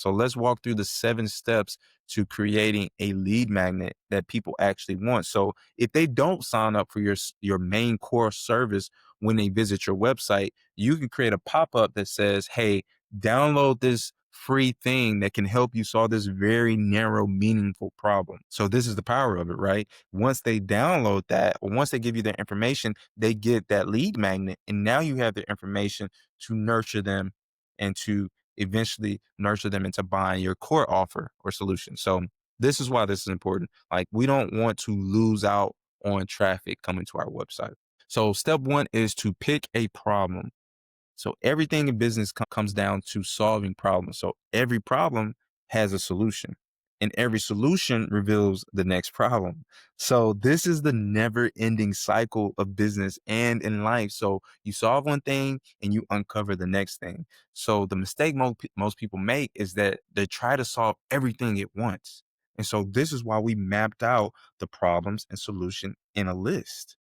So let's walk through the 7 steps to creating a lead magnet that people actually want. So if they don't sign up for your main core service when they visit your website, you can create a pop-up that says, "Hey, download this free thing that can help you solve this very narrow, meaningful problem." So this is the power of it, right? Once they download that, or once they give you their information, they get that lead magnet, and now you have their information to nurture them and to eventually nurture them into buying your core offer or solution. So this is why this is important. Like, we don't want to lose out on traffic coming to our website. So step one is to pick a problem. So everything in business comes down to solving problems. So every problem has a solution, and every solution reveals the next problem. So this is the never ending cycle of business and in life. So you solve one thing and you uncover the next thing. So the mistake most people make is that they try to solve everything at once. And so this is why we mapped out the problems and solution in a list.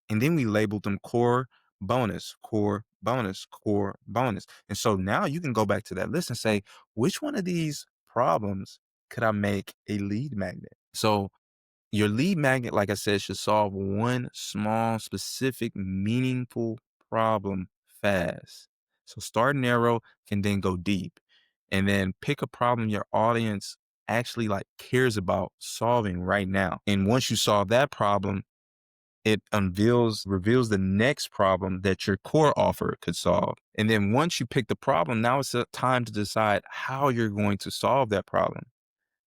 And then we labeled them core, bonus, core, bonus, core, bonus. And so now you can go back to that list and say, which one of these problems could I make a lead magnet? So your lead magnet, like I said, should solve one small, specific, meaningful problem fast. So start narrow, can then go deep. And then pick a problem your audience actually like cares about solving right now. And once you solve that problem, it reveals the next problem that your core offer could solve. And then once you pick the problem, now it's time to decide how you're going to solve that problem.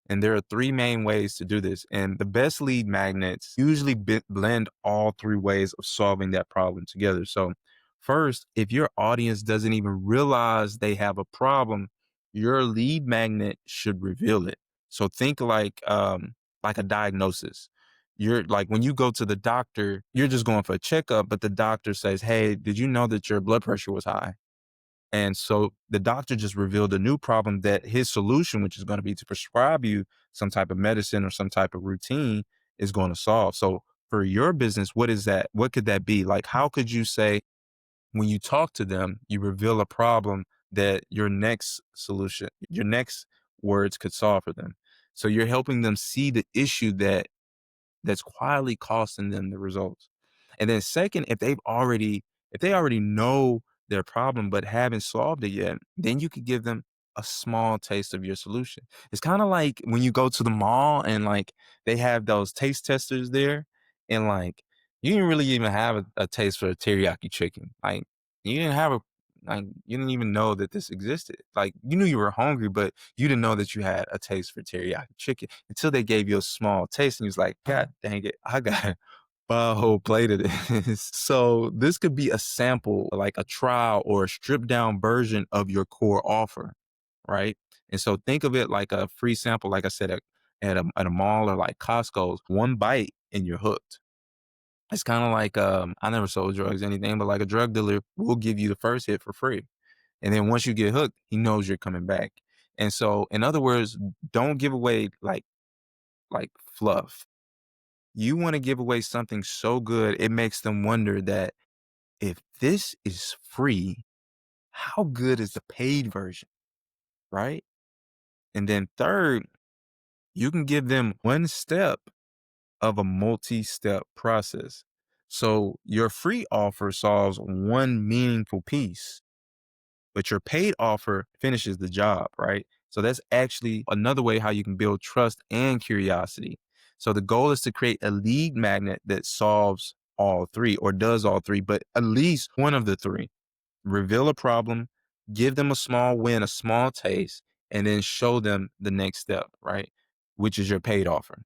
And there are 3 main ways to do this. And the best lead magnets usually blend all 3 ways of solving that problem together. So first, if your audience doesn't even realize they have a problem, your lead magnet should reveal it. So think like a diagnosis. You're like, when you go to the doctor, you're just going for a checkup, but the doctor says, "Hey, did you know that your blood pressure was high?" And so the doctor just revealed a new problem that his solution, which is going to be to prescribe you some type of medicine or some type of routine, is going to solve. So for your business, what is that? What could that be? Like, how could you say, when you talk to them, you reveal a problem that your next solution, your next words could solve for them? So you're helping them see the issue that's quietly costing them the results. And then second, if they already know their problem but haven't solved it yet, then you could give them a small taste of your solution. It's kind of like when you go to the mall and like they have those taste testers there, and like you didn't really even have a taste for teriyaki chicken. Like you didn't have a like you didn't even know that this existed. Like you knew you were hungry, but you didn't know that you had a taste for teriyaki chicken until they gave you a small taste, and you was like, "God dang it, I got buy a whole plate of this." So this could be a sample, like a trial or a stripped down version of your core offer, right? And so think of it like a free sample, like I said, at a mall or like Costco's. One bite and you're hooked. It's kind of like I never sold drugs, anything, but like a drug dealer will give you the first hit for free. And then once you get hooked, he knows you're coming back. And so, in other words, don't give away like fluff. You want to give away something so good, it makes them wonder that if this is free, how good is the paid version, right? And then third, you can give them one step of a multi-step process. So your free offer solves one meaningful piece, but your paid offer finishes the job, right? So that's actually another way how you can build trust and curiosity. So the goal is to create a lead magnet that solves all 3 or does all 3, but at least one of the 3. Reveal a problem, give them a small win, a small taste, and then show them the next step, right? Which is your paid offer.